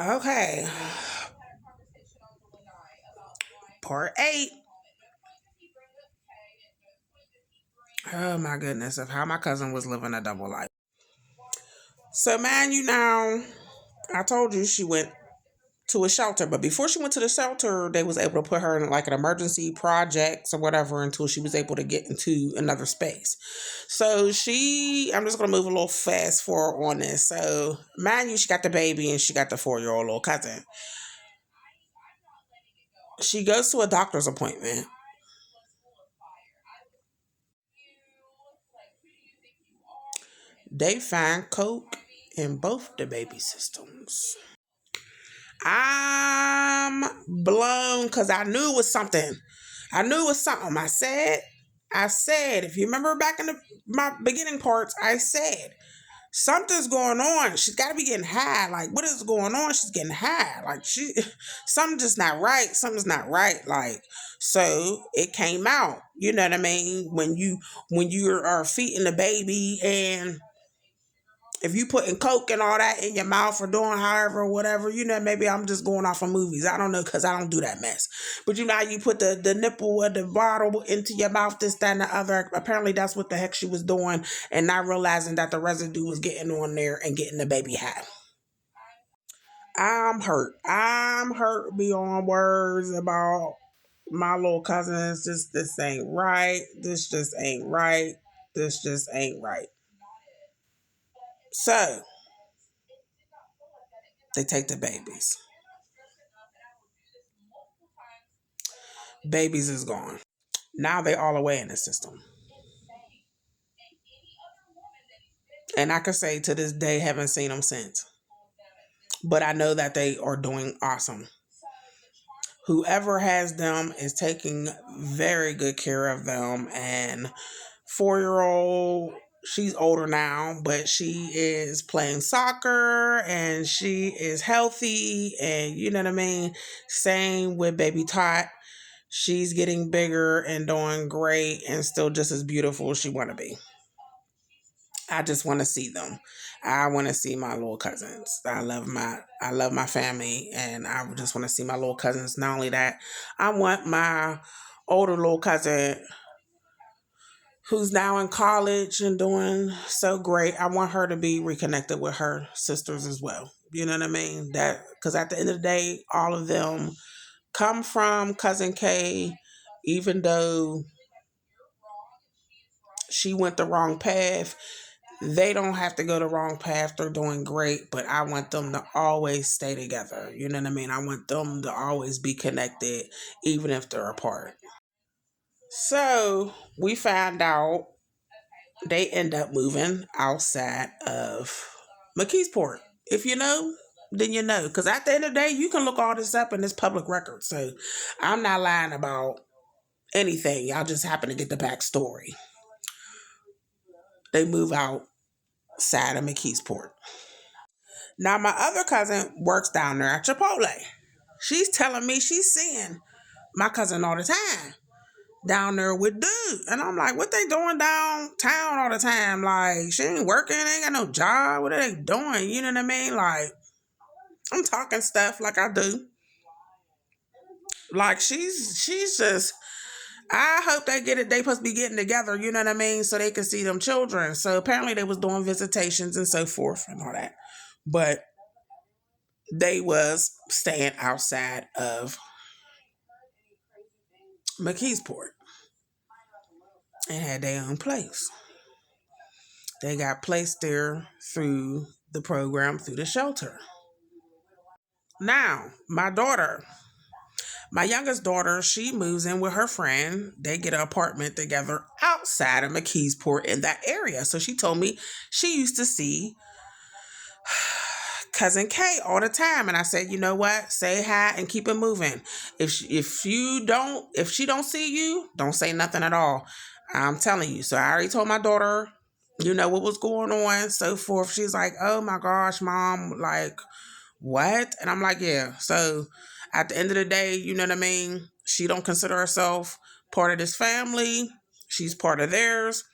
Okay. Part 8. Oh my goodness, of how my cousin was living a double life. So, man, I told you she went to a shelter, but before she went to the shelter, they was able to put her in like an emergency projects or whatever until she was able to get into another space. So I'm just gonna move a little fast forward on this. So, mind you, she got the baby and she got the 4-year-old little cousin. She goes to a doctor's appointment. They find coke in both the baby systems. I'm blown because I knew it was something. I knew it was something. I said, if you remember back in my beginning parts, I said, something's going on. She's got to be getting high. Like, what is going on? She's getting high. Like, something's just not right. Something's not right. Like, so it came out. You know what I mean? When you are feeding the baby and if you putting coke and all that in your mouth or doing however whatever, maybe I'm just going off of movies. I don't know because I don't do that mess. But how you put the nipple or the bottle into your mouth, this, that, and the other. Apparently that's what the heck she was doing and not realizing that the residue was getting on there and getting the baby high. I'm hurt. I'm hurt beyond words about my little cousins. This ain't right. This just ain't right. This just ain't right. So they take the babies. Babies is gone. Now they all away in the system. And I can say to this day, haven't seen them since. But I know that they are doing awesome. Whoever has them is taking very good care of them. And 4-year-old, she's older now, but she is playing soccer and she is healthy. And you know what I mean? Same with baby Tot. She's getting bigger and doing great and still just as beautiful as she want to be. I just want to see them. I want to see my little cousins. I love my family and I just want to see my little cousins. Not only that, I want my older little cousin who's now in college and doing so great. I want her to be reconnected with her sisters as well. You know what I mean? That because at the end of the day, all of them come from cousin K, even though she went the wrong path. They don't have to go the wrong path. They're doing great, but I want them to always stay together. You know what I mean? I want them to always be connected, even if they're apart. So we found out they end up moving outside of McKeesport. If you know, then you know. Because at the end of the day, you can look all this up in this public record. So I'm not lying about anything. Y'all just happen to get the backstory. They move outside of McKeesport. Now, my other cousin works down there at Chipotle. She's telling me she's seeing my cousin all the time down there with dude. And I'm like, what they doing downtown all the time? Like, she ain't working, ain't got no job. What are they doing? You know what I mean? Like, I'm talking stuff like I do. Like, she's just, I hope they get it. They supposed to be getting together, you know what I mean? So they can see them children. So apparently they was doing visitations and so forth and all that. But they was staying outside of McKeesport and had their own place. They got placed there through the program, through the shelter. Now, my youngest daughter, she moves in with her friend. They get an apartment together outside of McKeesport in that area. So she told me she used to see cousin K all the time, and I said, you know what? Say hi and keep it moving. If she don't see you, don't say nothing at all. I'm telling you. So I already told my daughter, what was going on, so forth. She's like, oh my gosh, mom, like what? And I'm like, yeah. So at the end of the day, you know what I mean? She don't consider herself part of this family. She's part of theirs.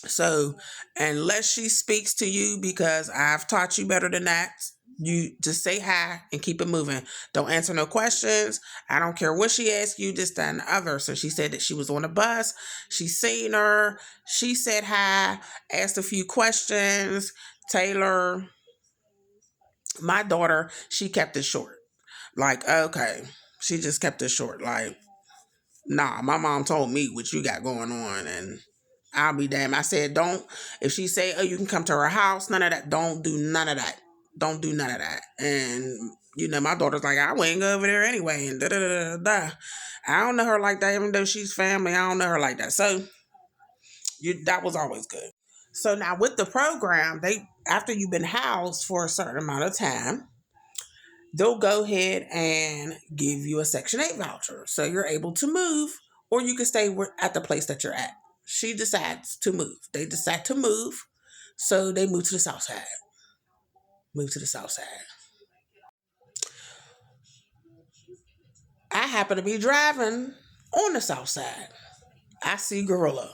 So unless she speaks to you because I've taught you better than that, You just say hi and keep it moving. Don't answer no questions. I don't care what she asks you, this, that, and the other. So she said that she was on a bus. She seen her. She said hi, asked a few questions. Taylor, my daughter, she kept it short. Like, okay. She just kept it short. Like, nah, my mom told me what you got going on, and I'll be damned. I said, don't, if she say, oh, you can come to her house, none of that. Don't do none of that. Don't do none of that. And, my daughter's like, I wouldn't go over there anyway, and da-da-da-da-da. I don't know her like that, even though she's family. I don't know her like that. So, that was always good. So now with the program, after you've been housed for a certain amount of time, they'll go ahead and give you a Section 8 voucher. So you're able to move, or you can stay at the place that you're at. She decides to move. They decide to move, so they move to the south side. Move to the south side. I happen to be driving on the south side. I see Gorilla.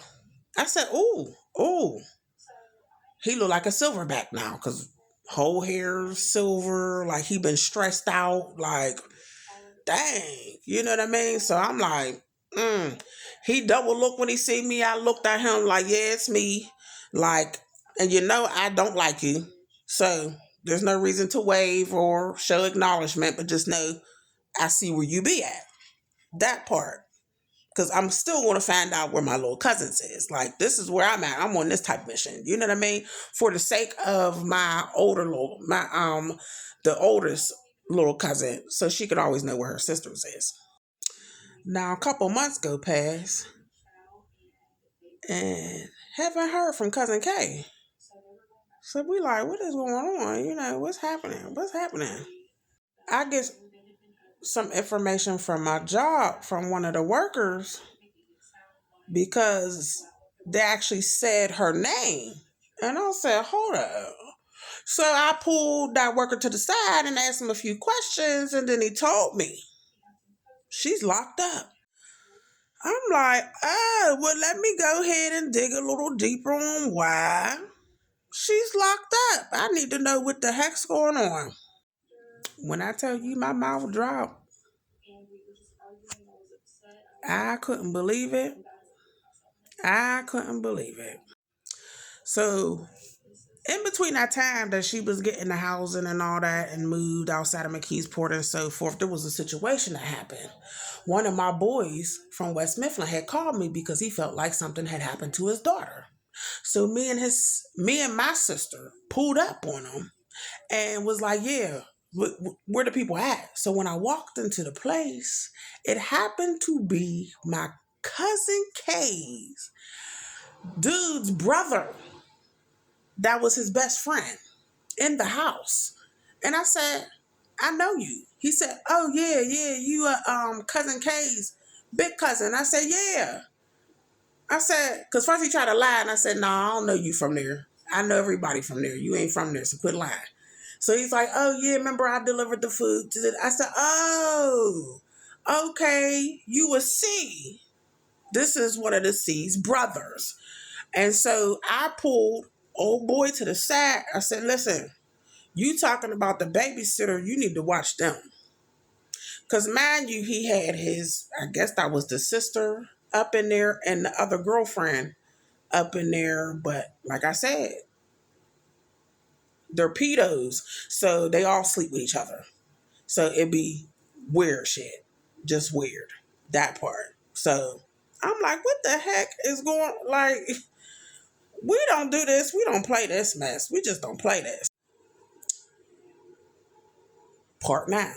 I said, ooh. He look like a silverback now, because whole hair silver, like he been stressed out, like, dang, you know what I mean? So I'm like, He double looked when he see me. I looked at him like, yeah, it's me. Like, and I don't like you. So there's no reason to wave or show acknowledgement, but just know I see where you be at. That part. Because I'm still going to find out where my little cousins is. Like, this is where I'm at. I'm on this type of mission. You know what I mean? For the sake of my the oldest little cousin, so she could always know where her sisters is. Now, a couple months go past, and haven't heard from Cousin K. So we like, what is going on? What's happening? What's happening? I get some information from my job from one of the workers, because they actually said her name. And I said, hold up. So I pulled that worker to the side and asked him a few questions, and then he told me she's locked up. I'm like, oh, well, let me go ahead and dig a little deeper on why she's locked up. I need to know what the heck's going on. When I tell you my mouth dropped, I couldn't believe it. I couldn't believe it. So, in between that time that she was getting the housing and all that and moved outside of McKeesport and so forth, there was a situation that happened. One of my boys from West Mifflin had called me because he felt like something had happened to his daughter. So me and my sister pulled up on him and was like, yeah, where the people at? So when I walked into the place, it happened to be my cousin Kay's dude's brother. That was his best friend in the house. And I said, I know you. He said, oh, yeah, you are Cousin Kay's big cousin. I said, yeah. I said, because first he tried to lie, and I said, no, I don't know you from there. I know everybody from there. You ain't from there, so quit lying. So he's like, oh, yeah, remember I delivered the food? I said, oh, okay, you a C. This is one of the C's brothers. And so I pulled old boy to the side. I said, listen, you talking about the babysitter, you need to watch them. Because mind you, he had I guess that was the sister up in there and the other girlfriend up in there. But like I said, they're pedos. So they all sleep with each other. So it'd be weird shit. Just weird. That part. So I'm like, what the heck is going, like, we don't do this. We don't play this mess. We just don't play this. Part 9.